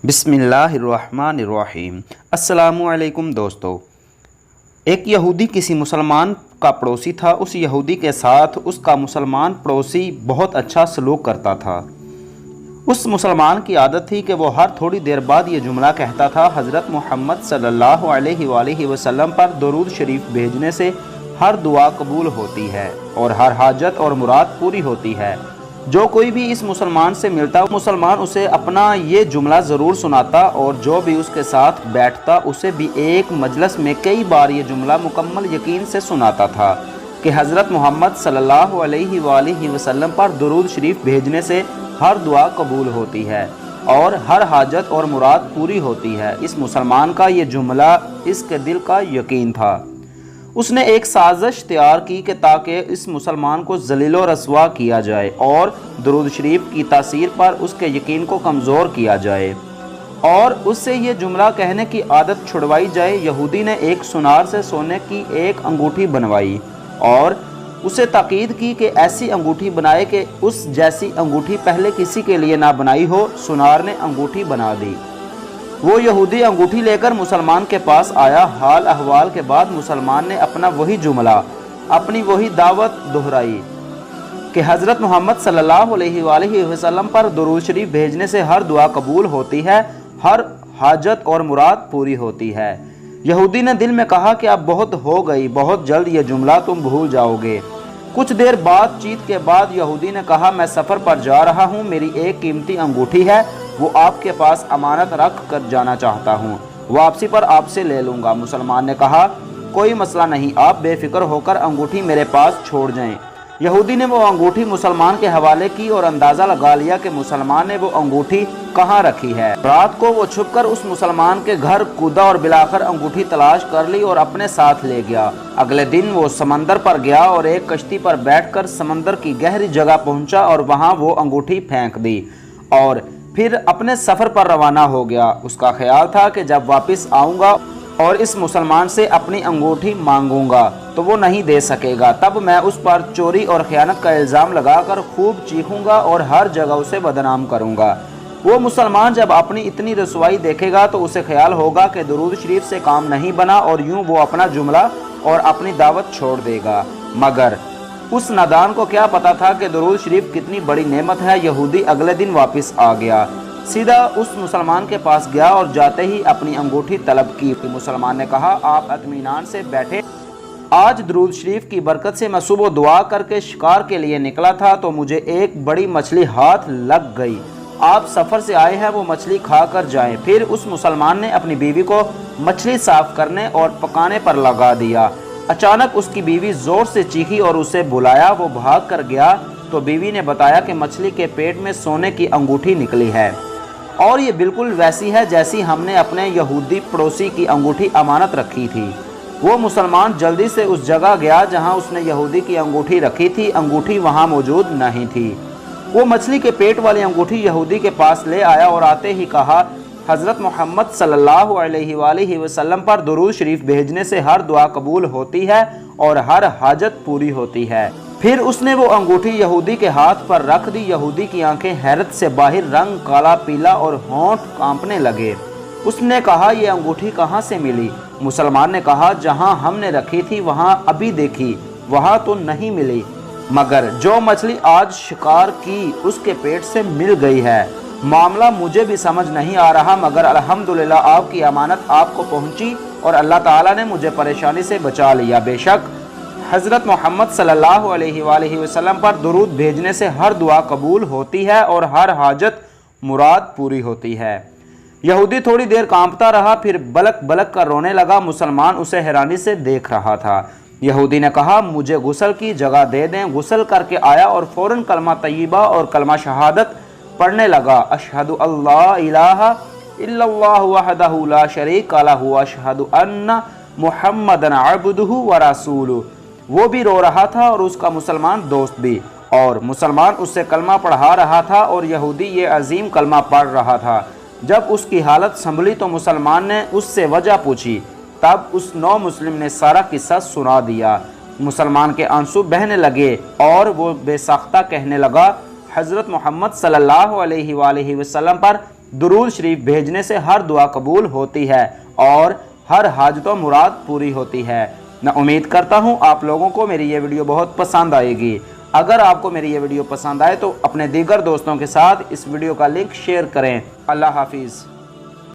بسم اللہ الرحمن الرحیم۔ السلام علیکم دوستو۔ ایک یہودی کسی مسلمان کا پڑوسی تھا۔ اس یہودی کے ساتھ اس کا مسلمان پڑوسی بہت اچھا سلوک کرتا تھا۔ اس مسلمان کی عادت تھی کہ وہ ہر تھوڑی دیر بعد یہ جملہ کہتا تھا: حضرت محمد صلی اللہ علیہ وآلہ وسلم پر درود شریف بھیجنے سے ہر دعا قبول ہوتی ہے اور ہر حاجت اور مراد پوری ہوتی ہے۔ جو کوئی بھی اس مسلمان سے ملتا مسلمان اسے اپنا یہ جملہ ضرور سناتا، اور جو بھی اس کے ساتھ بیٹھتا اسے بھی ایک مجلس میں کئی بار یہ جملہ مکمل یقین سے سناتا تھا کہ حضرت محمد صلی اللہ علیہ وآلہ وسلم پر درود شریف بھیجنے سے ہر دعا قبول ہوتی ہے اور ہر حاجت اور مراد پوری ہوتی ہے۔ اس مسلمان کا یہ جملہ اس کے دل کا یقین تھا۔ اس نے ایک سازش تیار کی کہ تاکہ اس مسلمان کو ذلیل و رسوا کیا جائے اور درود شریف کی تاثیر پر اس کے یقین کو کمزور کیا جائے اور اس سے یہ جملہ کہنے کی عادت چھڑوائی جائے۔ یہودی نے ایک سونار سے سونے کی ایک انگوٹھی بنوائی اور اسے تاکید کی کہ ایسی انگوٹھی بنائے کہ اس جیسی انگوٹھی پہلے کسی کے لیے نہ بنائی ہو۔ سونار نے انگوٹھی بنا دی۔ وہ یہودی انگوٹھی لے کر مسلمان کے پاس آیا۔ حال احوال کے بعد مسلمان نے اپنا وہی جملہ، اپنی وہی دعوت دہرائی کہ حضرت محمد صلی اللہ علیہ وآلہ وسلم پر درود شریف بھیجنے سے ہر دعا قبول ہوتی ہے، ہر حاجت اور مراد پوری ہوتی ہے۔ یہودی نے دل میں کہا کہ اب بہت ہو گئی، بہت جلد یہ جملہ تم بھول جاؤ گے۔ کچھ دیر بات چیت کے بعد یہودی نے کہا: میں سفر پر جا رہا ہوں، میری ایک قیمتی انگوٹھی ہے، وہ آپ کے پاس امانت رکھ کر جانا چاہتا ہوں، واپسی پر آپ سے لے لوں گا۔ مسلمان نے کہا: کوئی مسئلہ نہیں، آپ بے فکر ہو کر انگوٹھی میرے پاس چھوڑ جائیں۔ یہودی نے وہ انگوٹھی مسلمان کے حوالے کی اور اندازہ لگا لیا کہ مسلمان نے وہ انگوٹھی کہاں رکھی ہے۔ رات کو وہ چھپ کر اس مسلمان کے گھر کودا اور بلاخر انگوٹھی تلاش کر لی اور اپنے ساتھ لے گیا۔ اگلے دن وہ سمندر پر گیا اور ایک کشتی پر بیٹھ کر سمندر کی گہری جگہ پہنچا اور وہاں وہ انگوٹھی پھینک دی اور پھر اپنے سفر پر روانہ ہو گیا۔ اس کا خیال تھا کہ جب واپس آؤں گا اور اس مسلمان سے اپنی انگوٹھی مانگوں گا تو وہ نہیں دے سکے گا، تب میں اس پر چوری اور خیانت کا الزام لگا کر خوب چیخوں گا اور ہر جگہ اسے بدنام کروں گا۔ وہ مسلمان جب اپنی اتنی رسوائی دیکھے گا تو اسے خیال ہوگا کہ درود شریف سے کام نہیں بنا اور یوں وہ اپنا جملہ اور اپنی دعوت چھوڑ دے گا۔ مگر اس نادان کو کیا پتا تھا کہ درود شریف کتنی بڑی نعمت ہے۔ یہودی اگلے دن واپس آ گیا، سیدھا اس مسلمان کے پاس گیا اور جاتے ہی اپنی انگوٹھی طلب کی۔ مسلمان نے کہا: آپ اطمینان سے بیٹھے، آج درود شریف کی برکت سے میں صبح دعا کر کے شکار کے لیے نکلا تھا تو مجھے ایک بڑی مچھلی ہاتھ لگ گئی۔ آپ سفر سے آئے ہیں، وہ مچھلی کھا کر جائیں۔ پھر اس مسلمان نے اپنی بیوی کو مچھلی صاف کرنے اور پکانے پر لگا دیا۔ اچانک اس کی بیوی زور سے چیخی اور اسے بلایا۔ وہ بھاگ کر گیا تو بیوی نے بتایا کہ مچھلی کے پیٹ میں سونے کی انگوٹھی نکلی ہے اور یہ بالکل ویسی ہے جیسی ہم نے اپنے یہودی پڑوسی کی انگوٹھی امانت رکھی تھی۔ وہ مسلمان جلدی سے اس جگہ گیا جہاں اس نے یہودی کی انگوٹھی رکھی تھی۔ انگوٹھی وہاں موجود نہیں تھی۔ وہ مچھلی کے پیٹ والی انگوٹھی یہودی کے پاس لے آیا اور آتے ہی کہا: حضرت محمد صلی اللہ علیہ وآلہ وسلم پر درود شریف بھیجنے سے ہر دعا قبول ہوتی ہے اور ہر حاجت پوری ہوتی ہے۔ پھر اس نے وہ انگوٹھی یہودی کے ہاتھ پر رکھ دی۔ یہودی کی آنکھیں حیرت سے باہر، رنگ کالا پیلا اور ہونٹ کانپنے لگے۔ اس نے کہا: یہ انگوٹھی کہاں سے ملی؟ مسلمان نے کہا: جہاں ہم نے رکھی تھی وہاں ابھی دیکھی، وہاں تو نہیں ملی، مگر جو مچھلی آج شکار کی اس کے پیٹ سے مل گئی ہے۔ معاملہ مجھے بھی سمجھ نہیں آ رہا، مگر الحمدللہ آپ کی امانت آپ کو پہنچی اور اللہ تعالیٰ نے مجھے پریشانی سے بچا لیا۔ بے شک حضرت محمد صلی اللہ علیہ وآلہ وسلم پر درود بھیجنے سے ہر دعا قبول ہوتی ہے اور ہر حاجت مراد پوری ہوتی ہے۔ یہودی تھوڑی دیر کانپتا رہا، پھر بلک بلک کر رونے لگا۔ مسلمان اسے حیرانی سے دیکھ رہا تھا۔ یہودی نے کہا: مجھے غسل کی جگہ دے دیں۔ غسل کر کے آیا اور فوراً کلمہ طیبہ اور کلمہ شہادت پڑھنے لگا: اشہد اللہ الہ الا اللہ وحدہ لا شریک لہ واشہد ان محمدًا عبدہ ورسولہ۔ وہ بھی رو رہا تھا اور اس کا مسلمان دوست بھی، اور مسلمان اس سے کلمہ پڑھا رہا تھا اور یہودی یہ عظیم کلمہ پڑھ رہا تھا۔ جب اس کی حالت سنبھلی تو مسلمان نے اس سے وجہ پوچھی، تب اس نو مسلم نے سارا قصہ سنا دیا۔ مسلمان کے آنسو بہنے لگے اور وہ بے ساختہ کہنے لگا: حضرت محمد صلی اللہ علیہ وآلہ وسلم پر درود شریف بھیجنے سے ہر دعا قبول ہوتی ہے اور ہر حاجت و مراد پوری ہوتی ہے۔ میں امید کرتا ہوں آپ لوگوں کو میری یہ ویڈیو بہت پسند آئے گی۔ اگر آپ کو میری یہ ویڈیو پسند آئے تو اپنے دیگر دوستوں کے ساتھ اس ویڈیو کا لنک شیئر کریں۔ اللہ حافظ۔